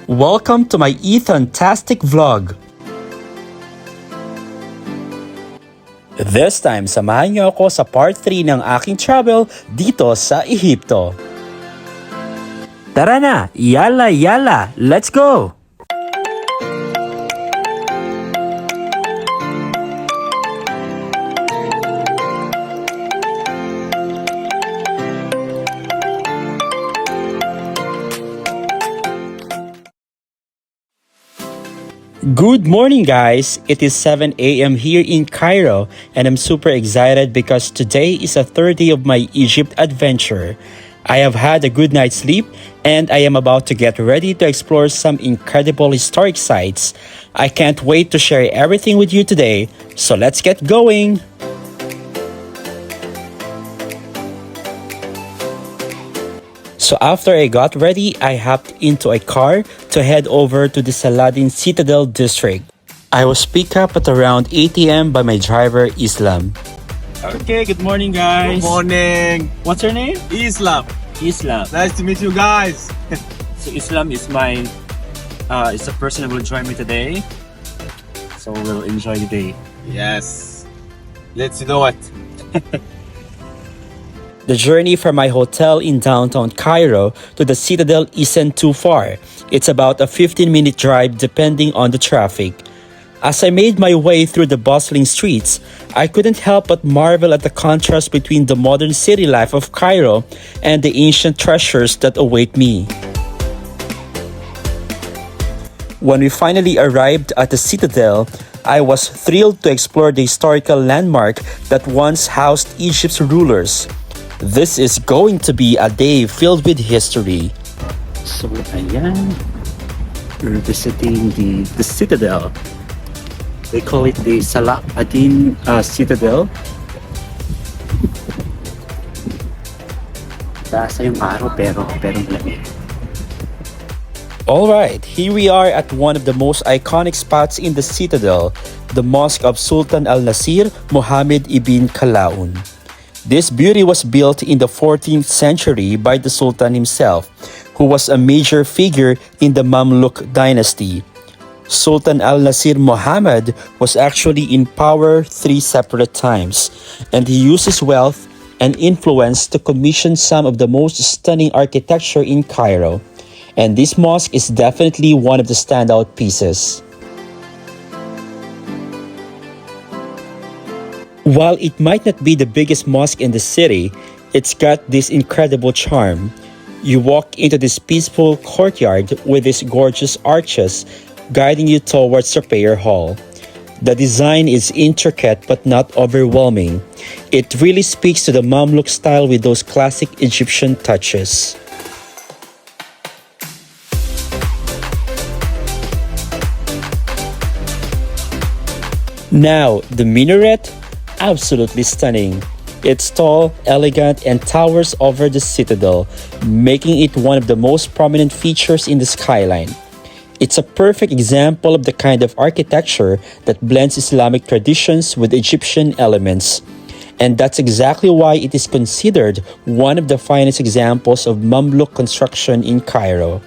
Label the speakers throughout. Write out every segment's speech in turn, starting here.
Speaker 1: Welcome to my Ethantastic vlog. This time, samahan niyo ako sa part 3 ng aking travel dito sa Ehipto. Tara na! Yalla yalla! Let's go! Good morning guys! It is 7 a.m. here in Cairo and I'm super excited because today is the third day of my Egypt adventure. I have had a good night's sleep and I am about to get ready to explore some incredible historic sites. I can't wait to share everything with you today, so let's get going! So after I got ready, I hopped into a car to head over to the Saladin Citadel district. I was picked up at around 8 a.m. by my driver, Islam. Okay, good morning guys.
Speaker 2: Good morning.
Speaker 1: What's your name?
Speaker 2: Islam.
Speaker 1: Islam.
Speaker 2: Nice to meet you guys.
Speaker 1: So Islam is is the person who will join me today. So we'll enjoy the day.
Speaker 2: Yes. Let's do it.
Speaker 1: The journey from my hotel in downtown Cairo to the Citadel isn't too far. It's about a 15-minute drive depending on the traffic. As I made my way through the bustling streets, I couldn't help but marvel at the contrast between the modern city life of Cairo and the ancient treasures that await me. When we finally arrived at the Citadel, I was thrilled to explore the historical landmark that once housed Egypt's rulers. This is going to be a day filled with history. So, ayan. We're visiting the Citadel. They call it the Saladin Citadel. Taas yung araw pero malamig. Alright, here we are at one of the most iconic spots in the Citadel, the Mosque of Sultan al-Nasir Mohammed ibn Kalaun. This beauty was built in the 14th century by the Sultan himself, who was a major figure in the Mamluk dynasty. Sultan al-Nasir Muhammad was actually in power 3 separate times, and he used his wealth and influence to commission some of the most stunning architecture in Cairo. And this mosque is definitely one of the standout pieces. While it might not be the biggest mosque in the city, it's got this incredible charm. You walk into this peaceful courtyard with these gorgeous arches guiding you towards the prayer hall. The design is intricate but not overwhelming. It really speaks to the Mamluk style with those classic Egyptian touches. Now, the minaret? Absolutely stunning. It's tall, elegant, and towers over the citadel, making it one of the most prominent features in the skyline. It's a perfect example of the kind of architecture that blends Islamic traditions with Egyptian elements. And that's exactly why it is considered one of the finest examples of Mamluk construction in Cairo.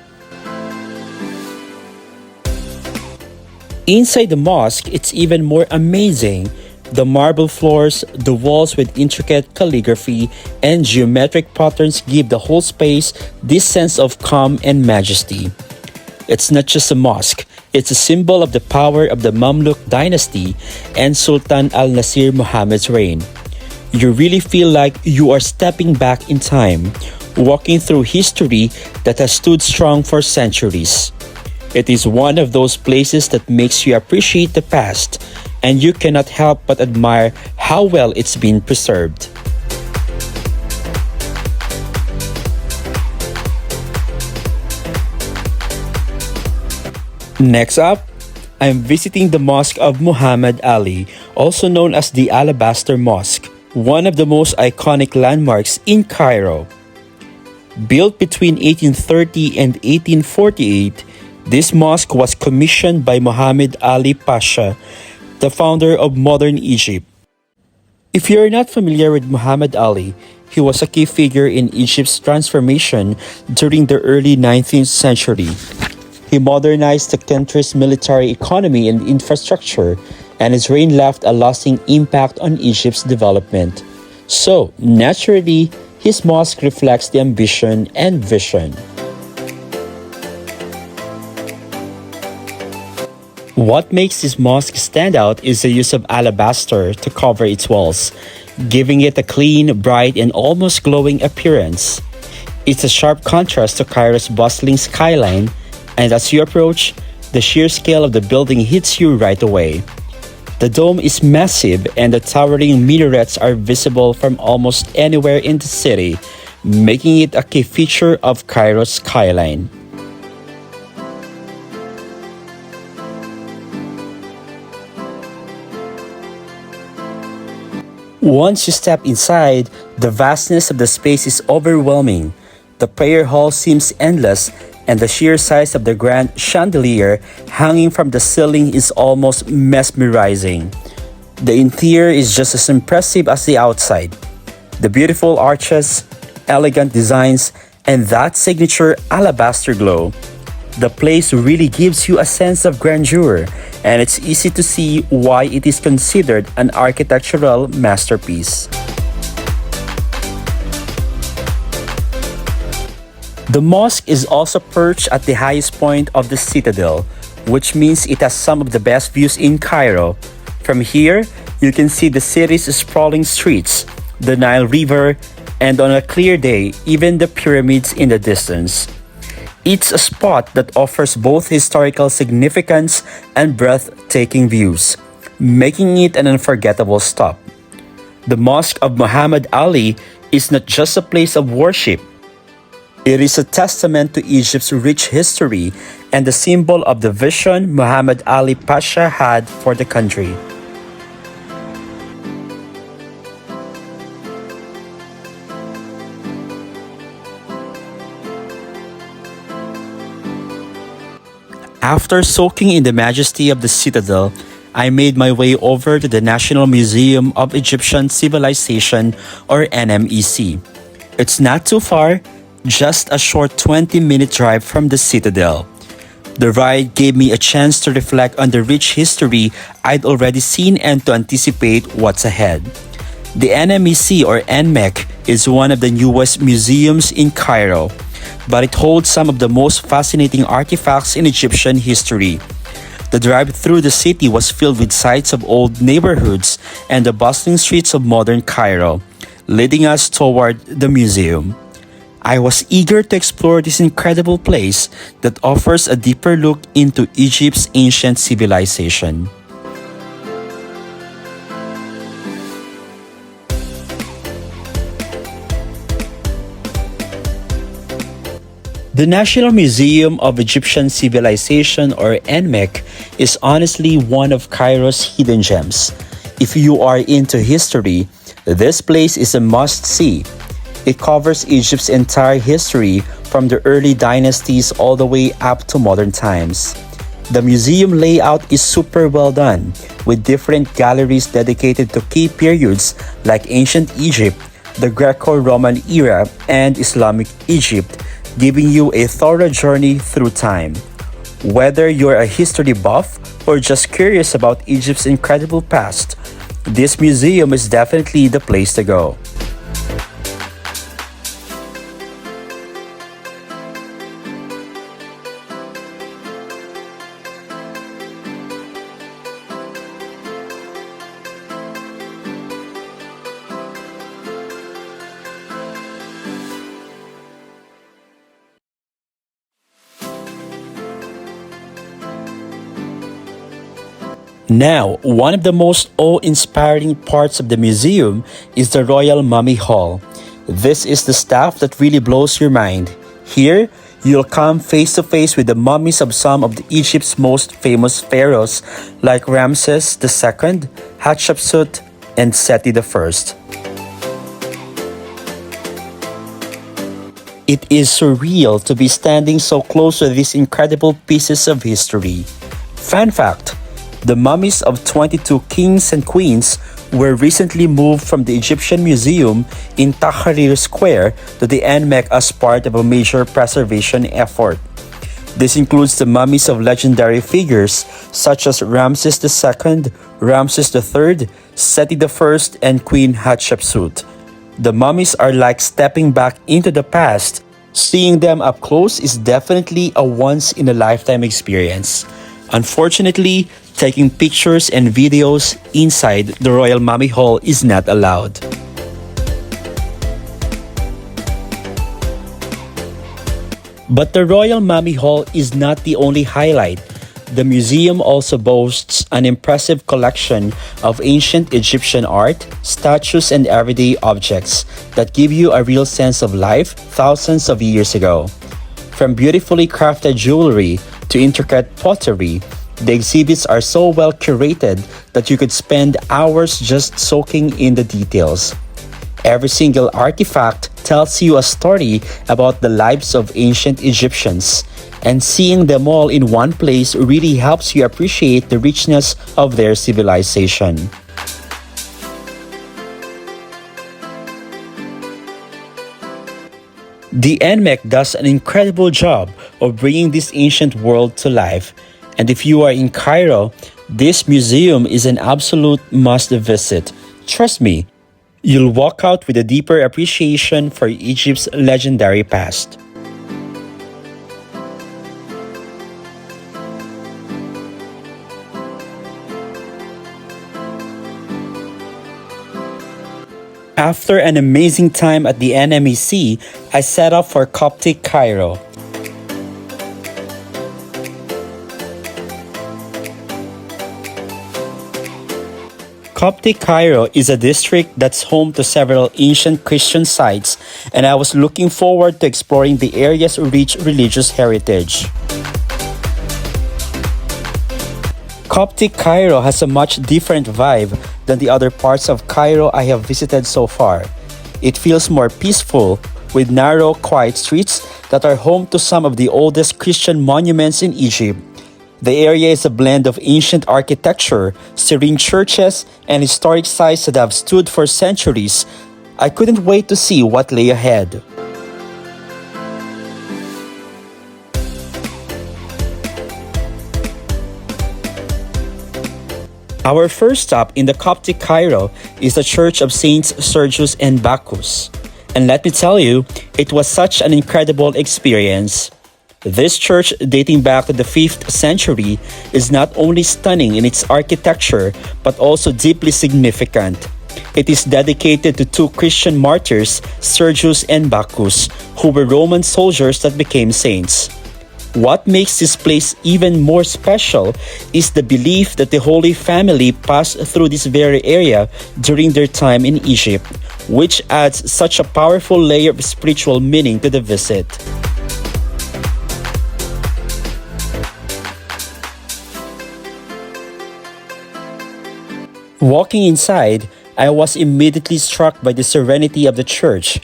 Speaker 1: Inside the mosque, it's even more amazing. The marble floors, the walls with intricate calligraphy, and geometric patterns give the whole space this sense of calm and majesty. It's not just a mosque, it's a symbol of the power of the Mamluk dynasty and Sultan al-Nasir Muhammad's reign. You really feel like you are stepping back in time, walking through history that has stood strong for centuries. It is one of those places that makes you appreciate the past, and you cannot help but admire how well it's been preserved. Next up, I'm visiting the Mosque of Muhammad Ali, also known as the Alabaster Mosque, one of the most iconic landmarks in Cairo. Built between 1830 and 1848, this mosque was commissioned by Muhammad Ali Pasha, the founder of modern Egypt. If you're not familiar with Muhammad Ali, he was a key figure in Egypt's transformation during the early 19th century. He modernized the country's military economy and infrastructure, and his reign left a lasting impact on Egypt's development. So, naturally, his mosque reflects the ambition and vision. What makes this mosque stand out is the use of alabaster to cover its walls, giving it a clean, bright, and almost glowing appearance. It's a sharp contrast to Cairo's bustling skyline, and as you approach, the sheer scale of the building hits you right away. The dome is massive, and the towering minarets are visible from almost anywhere in the city, making it a key feature of Cairo's skyline. Once you step inside, the vastness of the space is overwhelming. The prayer hall seems endless, and the sheer size of the grand chandelier hanging from the ceiling is almost mesmerizing. The interior is just as impressive as the outside. The beautiful arches, elegant designs, and that signature alabaster glow. The place really gives you a sense of grandeur, and it's easy to see why it is considered an architectural masterpiece. The mosque is also perched at the highest point of the citadel, which means it has some of the best views in Cairo. From here, you can see the city's sprawling streets, the Nile River, and on a clear day, even the pyramids in the distance. It's a spot that offers both historical significance and breathtaking views, making it an unforgettable stop. The Mosque of Muhammad Ali is not just a place of worship. It is a testament to Egypt's rich history and the symbol of the vision Muhammad Ali Pasha had for the country. After soaking in the majesty of the citadel, I made my way over to the National Museum of Egyptian Civilization, or NMEC. It's not too far, just a short 20-minute drive from the citadel. The ride gave me a chance to reflect on the rich history I'd already seen and to anticipate what's ahead. The NMEC, or NMEC, is one of the newest museums in Cairo, but it holds some of the most fascinating artifacts in Egyptian history. The drive through the city was filled with sights of old neighborhoods and the bustling streets of modern Cairo, leading us toward the museum. I was eager to explore this incredible place that offers a deeper look into Egypt's ancient civilization. The National Museum of Egyptian Civilization, or NMEC, is honestly one of Cairo's hidden gems. If you are into history, this place is a must-see. It covers Egypt's entire history from the early dynasties all the way up to modern times. The museum layout is super well done, with different galleries dedicated to key periods like ancient Egypt, the Greco-Roman era, and Islamic Egypt, giving you a thorough journey through time. Whether you're a history buff or just curious about Egypt's incredible past, this museum is definitely the place to go. Now, one of the most awe-inspiring parts of the museum is the Royal Mummy Hall. This is the stuff that really blows your mind. Here, you'll come face to face with the mummies of some of Egypt's most famous pharaohs like Ramses II, Hatshepsut, and Seti I. It is surreal to be standing so close to these incredible pieces of history. Fun fact: the mummies of 22 kings and queens were recently moved from the Egyptian Museum in Tahrir Square to the NMEC as part of a major preservation effort. This includes the mummies of legendary figures such as Ramses II, Ramses III, Seti I, and Queen Hatshepsut. The mummies are like stepping back into the past. Seeing them up close is definitely a once-in-a-lifetime experience. Unfortunately, taking pictures and videos inside the Royal Mummy Hall is not allowed. But the Royal Mummy Hall is not the only highlight. The museum also boasts an impressive collection of ancient Egyptian art, statues, and everyday objects that give you a real sense of life thousands of years ago. From beautifully crafted jewelry to intricate pottery, the exhibits are so well curated that you could spend hours just soaking in the details. Every single artifact tells you a story about the lives of ancient Egyptians, and seeing them all in one place really helps you appreciate the richness of their civilization. The NMEC does an incredible job of bringing this ancient world to life, and if you are in Cairo, this museum is an absolute must visit. Trust me, you'll walk out with a deeper appreciation for Egypt's legendary past. After an amazing time at the NMEC, I set off for Coptic Cairo. Coptic Cairo is a district that's home to several ancient Christian sites, and I was looking forward to exploring the area's rich religious heritage. Coptic Cairo has a much different vibe than the other parts of Cairo I have visited so far. It feels more peaceful, with narrow, quiet streets that are home to some of the oldest Christian monuments in Egypt. The area is a blend of ancient architecture, serene churches, and historic sites that have stood for centuries. I couldn't wait to see what lay ahead. Our first stop in the Coptic Cairo is the Church of Saints Sergius and Bacchus. And let me tell you, it was such an incredible experience. This church, dating back to the 5th century, is not only stunning in its architecture, but also deeply significant. It is dedicated to two Christian martyrs, Sergius and Bacchus, who were Roman soldiers that became saints. What makes this place even more special is the belief that the Holy Family passed through this very area during their time in Egypt, which adds such a powerful layer of spiritual meaning to the visit. Walking inside, I was immediately struck by the serenity of the church.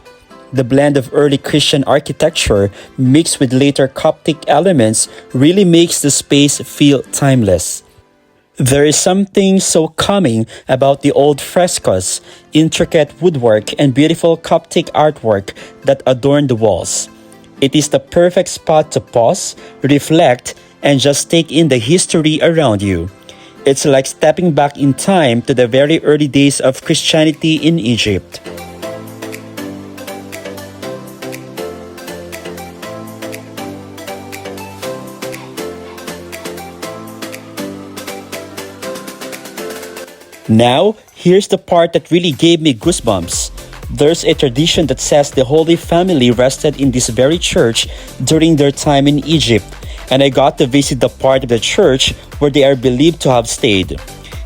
Speaker 1: The blend of early Christian architecture mixed with later Coptic elements really makes the space feel timeless. There is something so calming about the old frescoes, intricate woodwork, and beautiful Coptic artwork that adorn the walls. It is the perfect spot to pause, reflect, and just take in the history around you. It's like stepping back in time to the very early days of Christianity in Egypt. Now, here's the part that really gave me goosebumps. There's a tradition that says the Holy Family rested in this very church during their time in Egypt, and I got to visit the part of the church where they are believed to have stayed.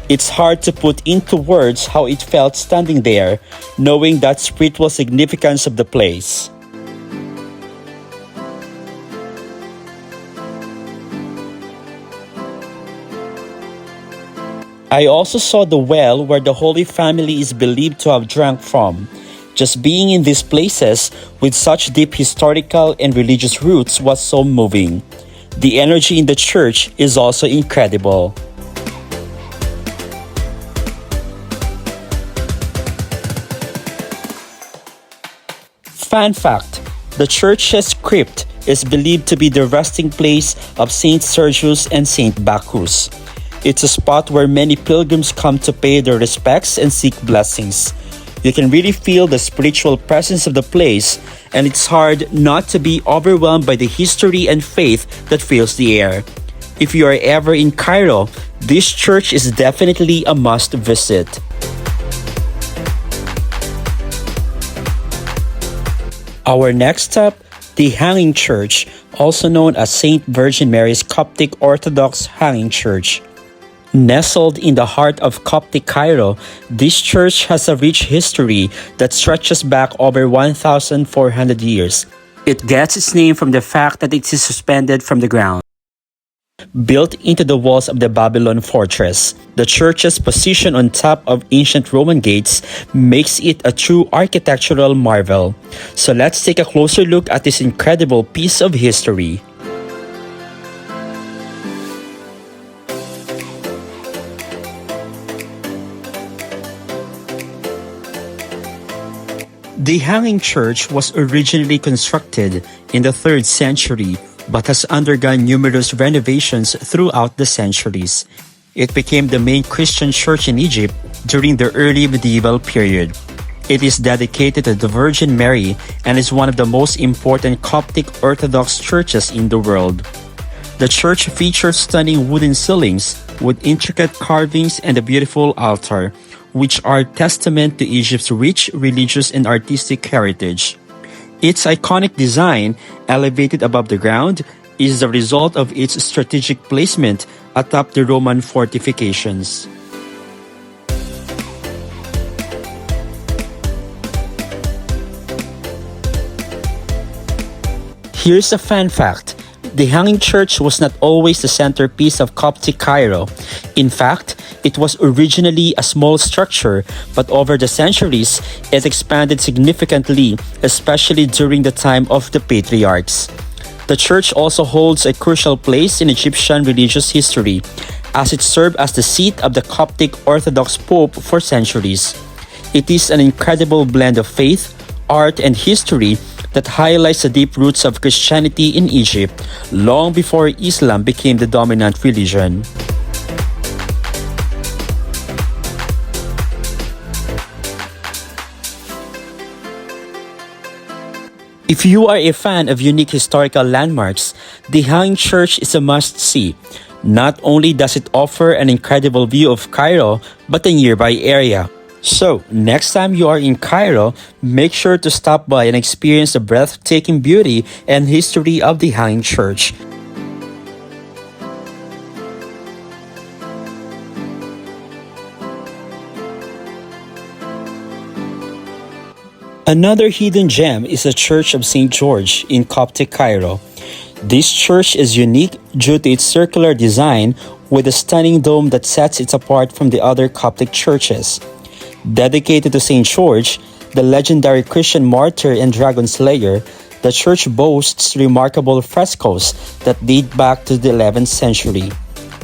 Speaker 1: It's hard to put into words how it felt standing there, knowing that spiritual significance of the place. I also saw the well where the Holy Family is believed to have drank from. Just being in these places with such deep historical and religious roots was so moving. The energy in the church is also incredible. Fun fact, the church's crypt is believed to be the resting place of Saint Sergius and Saint Bacchus. It's a spot where many pilgrims come to pay their respects and seek blessings. You can really feel the spiritual presence of the place, and it's hard not to be overwhelmed by the history and faith that fills the air. If you are ever in Cairo, this church is definitely a must visit. Our next stop, the Hanging Church, also known as St. Virgin Mary's Coptic Orthodox Hanging Church. Nestled in the heart of Coptic Cairo, this church has a rich history that stretches back over 1,400 years. It gets its name from the fact that it is suspended from the ground. Built into the walls of the Babylon fortress, the church's position on top of ancient Roman gates makes it a true architectural marvel. So let's take a closer look at this incredible piece of history. The Hanging Church was originally constructed in the 3rd century but has undergone numerous renovations throughout the centuries. It became the main Christian church in Egypt during the early medieval period. It is dedicated to the Virgin Mary and is one of the most important Coptic Orthodox churches in the world. The church features stunning wooden ceilings with intricate carvings and a beautiful altar, which are testament to Egypt's rich religious and artistic heritage. Its iconic design, elevated above the ground, is the result of its strategic placement atop the Roman fortifications. Here's a fun fact. The Hanging Church was not always the centerpiece of Coptic Cairo. In fact, it was originally a small structure, but over the centuries, it expanded significantly, especially during the time of the patriarchs. The church also holds a crucial place in Egyptian religious history, as it served as the seat of the Coptic Orthodox Pope for centuries. It is an incredible blend of faith, art, and history that highlights the deep roots of Christianity in Egypt, long before Islam became the dominant religion. If you are a fan of unique historical landmarks, the Hanging Church is a must-see. Not only does it offer an incredible view of Cairo, but the nearby area. So, next time you are in Cairo, make sure to stop by and experience the breathtaking beauty and history of the Hanging Church. Another hidden gem is the Church of St. George in Coptic Cairo. This church is unique due to its circular design with a stunning dome that sets it apart from the other Coptic churches. Dedicated to St. George, the legendary Christian martyr and dragon slayer, the church boasts remarkable frescoes that date back to the 11th century.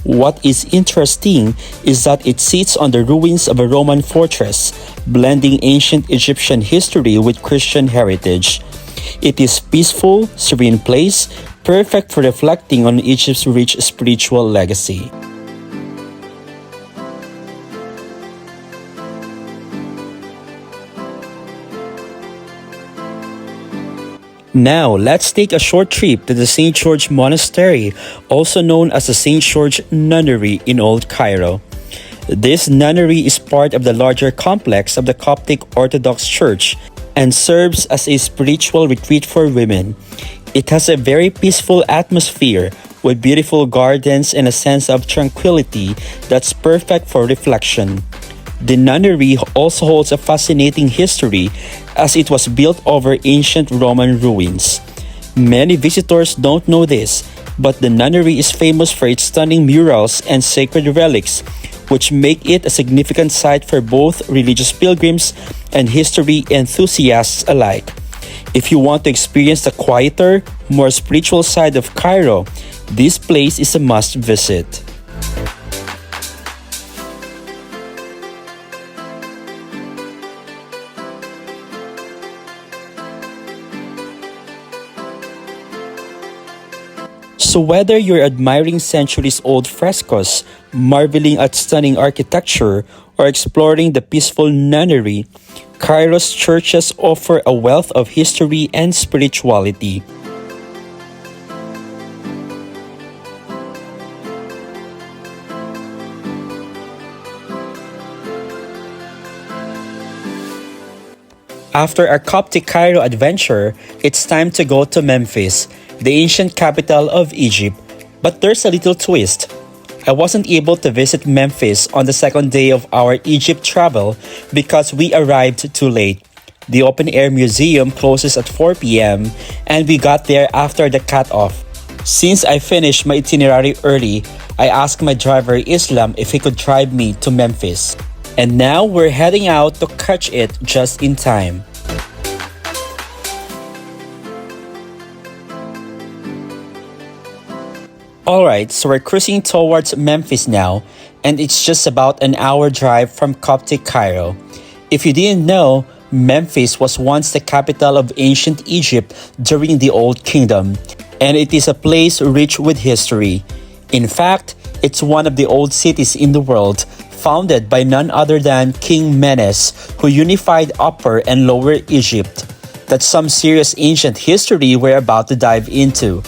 Speaker 1: What is interesting is that it sits on the ruins of a Roman fortress, blending ancient Egyptian history with Christian heritage. It is peaceful, serene place, perfect for reflecting on Egypt's rich spiritual legacy. Now, let's take a short trip to the St. George Monastery, also known as the St. George Nunnery in Old Cairo. This nunnery is part of the larger complex of the Coptic Orthodox Church and serves as a spiritual retreat for women. It has a very peaceful atmosphere with beautiful gardens and a sense of tranquility that's perfect for reflection. The nunnery also holds a fascinating history as it was built over ancient Roman ruins. Many visitors don't know this, but the nunnery is famous for its stunning murals and sacred relics, which make it a significant site for both religious pilgrims and history enthusiasts alike. If you want to experience the quieter, more spiritual side of Cairo, this place is a must visit. So whether you're admiring centuries-old frescoes, marveling at stunning architecture, or exploring the peaceful nunnery, Cairo's churches offer a wealth of history and spirituality. After our Coptic Cairo adventure, it's time to go to Memphis, the ancient capital of Egypt. But there's a little twist. I wasn't able to visit Memphis on the second day of our Egypt travel because we arrived too late. The open-air museum closes at 4 p.m. and we got there after the cut-off. Since I finished my itinerary early, I asked my driver Islam if he could drive me to Memphis. And now we're heading out to catch it just in time. Alright, so we're cruising towards Memphis now, and it's just about an hour drive from Coptic Cairo. If you didn't know, Memphis was once the capital of ancient Egypt during the Old Kingdom, and it is a place rich with history. In fact, it's one of the old cities in the world, founded by none other than King Menes, who unified Upper and Lower Egypt. That's some serious ancient history we're about to dive into.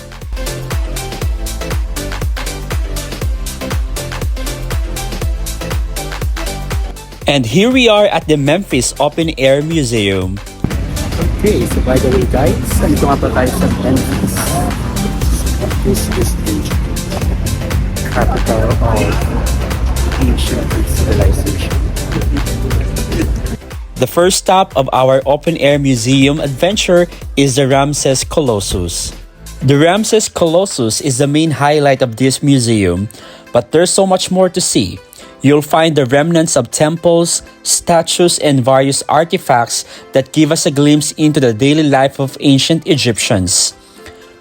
Speaker 1: And here we are at the Memphis Open Air Museum.
Speaker 3: Okay, so by the way guys, nandito nga pa tayo sa Memphis. This is the capital of ancient civilization.
Speaker 1: The first stop of our Open Air Museum adventure is the Ramses Colossus. The Ramses Colossus is the main highlight of this museum, but there's so much more to see. You'll find the remnants of temples, statues, and various artifacts that give us a glimpse into the daily life of ancient Egyptians.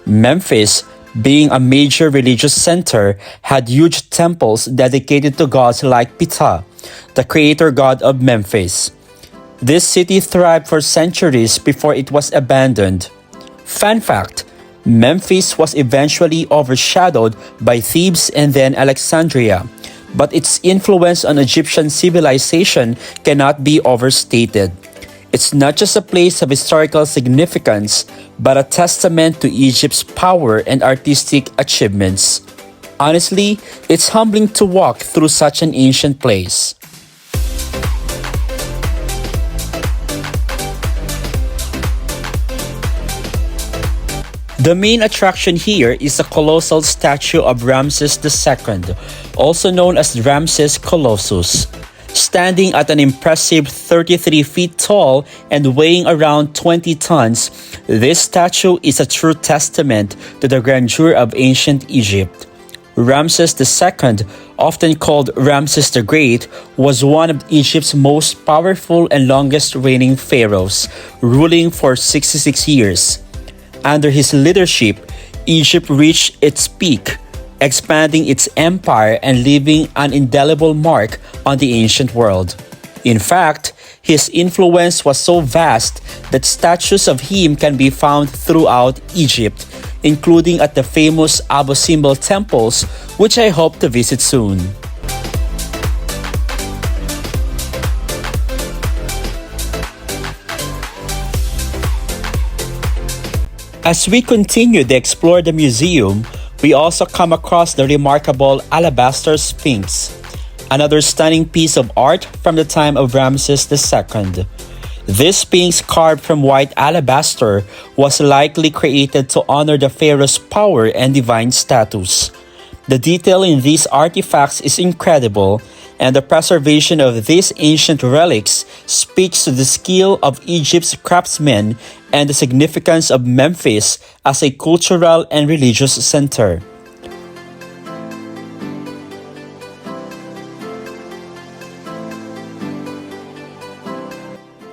Speaker 1: Memphis, being a major religious center, had huge temples dedicated to gods like Ptah, the creator god of Memphis. This city thrived for centuries before it was abandoned. Fun fact: Memphis was eventually overshadowed by Thebes and then Alexandria, but its influence on Egyptian civilization cannot be overstated. It's not just a place of historical significance, but a testament to Egypt's power and artistic achievements. Honestly, it's humbling to walk through such an ancient place. The main attraction here is a colossal statue of Ramses II, also known as Ramses Colossus. Standing at an impressive 33 feet tall and weighing around 20 tons, this statue is a true testament to the grandeur of ancient Egypt. Ramses II, often called Ramses the Great, was one of Egypt's most powerful and longest reigning pharaohs, ruling for 66 years. Under his leadership, Egypt reached its peak, expanding its empire and leaving an indelible mark on the ancient world. In fact, his influence was so vast that statues of him can be found throughout Egypt, including at the famous Abu Simbel temples, which I hope to visit soon. As we continue to explore the museum, we also come across the remarkable Alabaster Sphinx, another stunning piece of art from the time of Ramses II. This sphinx carved from white alabaster was likely created to honor the pharaoh's power and divine status. The detail in these artifacts is incredible, and the preservation of these ancient relics speaks to the skill of Egypt's craftsmen and the significance of Memphis as a cultural and religious center.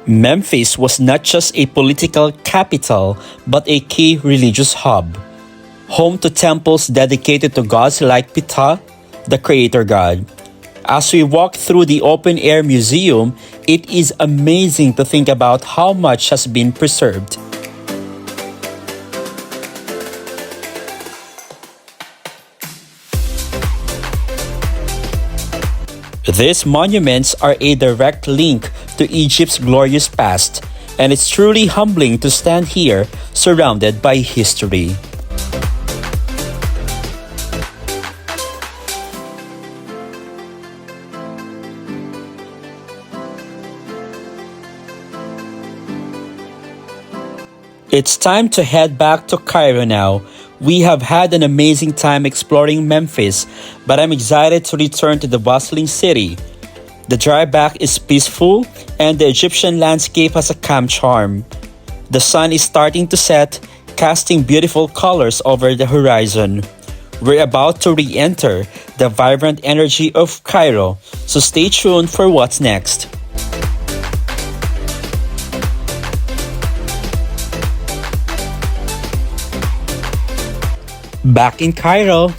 Speaker 1: Memphis was not just a political capital, but a key religious hub. Home to temples dedicated to gods like Ptah, the creator god. As we walk through the open-air museum, it is amazing to think about how much has been preserved. These monuments are a direct link to Egypt's glorious past, and it's truly humbling to stand here surrounded by history. It's time to head back to Cairo now. We have had an amazing time exploring Memphis, but I'm excited to return to the bustling city. The drive back is peaceful, and the Egyptian landscape has a calm charm. The sun is starting to set, casting beautiful colors over the horizon. We're about to re-enter the vibrant energy of Cairo, so stay tuned for what's next. Back in Cairo,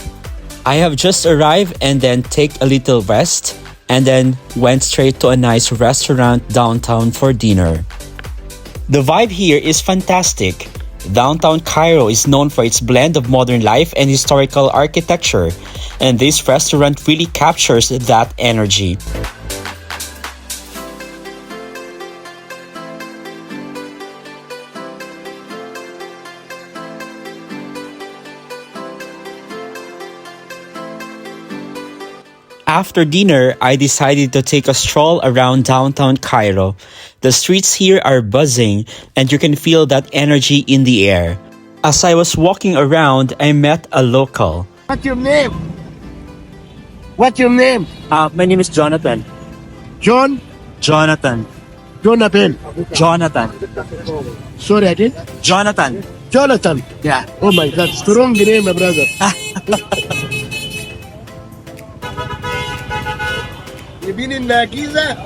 Speaker 1: I have just arrived and then take a little rest and then went straight to a nice restaurant downtown for dinner. The vibe here is fantastic. Downtown Cairo is known for its blend of modern life and historical architecture, and this restaurant really captures that energy. After dinner, I decided to take a stroll around downtown Cairo. The streets here are buzzing, and you can feel that energy in the air. As I was walking around, I met a local.
Speaker 4: What's your name? What's your name?
Speaker 3: My name is Jonathan.
Speaker 4: John?
Speaker 3: Jonathan.
Speaker 4: Jonathan.
Speaker 3: Jonathan.
Speaker 4: Sorry, I didn't.
Speaker 3: Jonathan.
Speaker 4: Jonathan.
Speaker 3: Yeah.
Speaker 4: Oh my God, strong name, my brother. You been in Giza?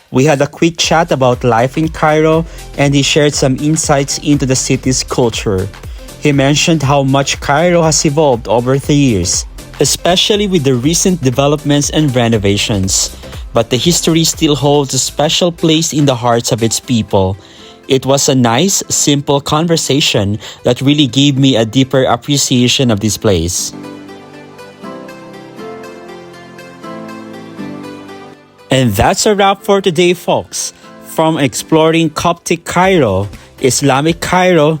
Speaker 1: We had a quick chat about life in Cairo, and he shared some insights into the city's culture. He mentioned how much Cairo has evolved over the years, especially with the recent developments and renovations. But the history still holds a special place in the hearts of its people. It was a nice, simple conversation that really gave me a deeper appreciation of this place. And that's a wrap for today, folks. From exploring Coptic Cairo, Islamic Cairo,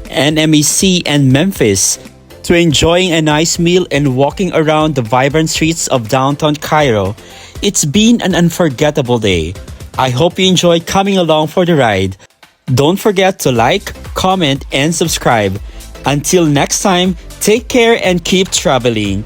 Speaker 1: NMEC, and Memphis, to enjoying a nice meal and walking around the vibrant streets of downtown Cairo, it's been an unforgettable day. I hope you enjoyed coming along for the ride. Don't forget to like, comment, and subscribe. Until next time, take care and keep traveling.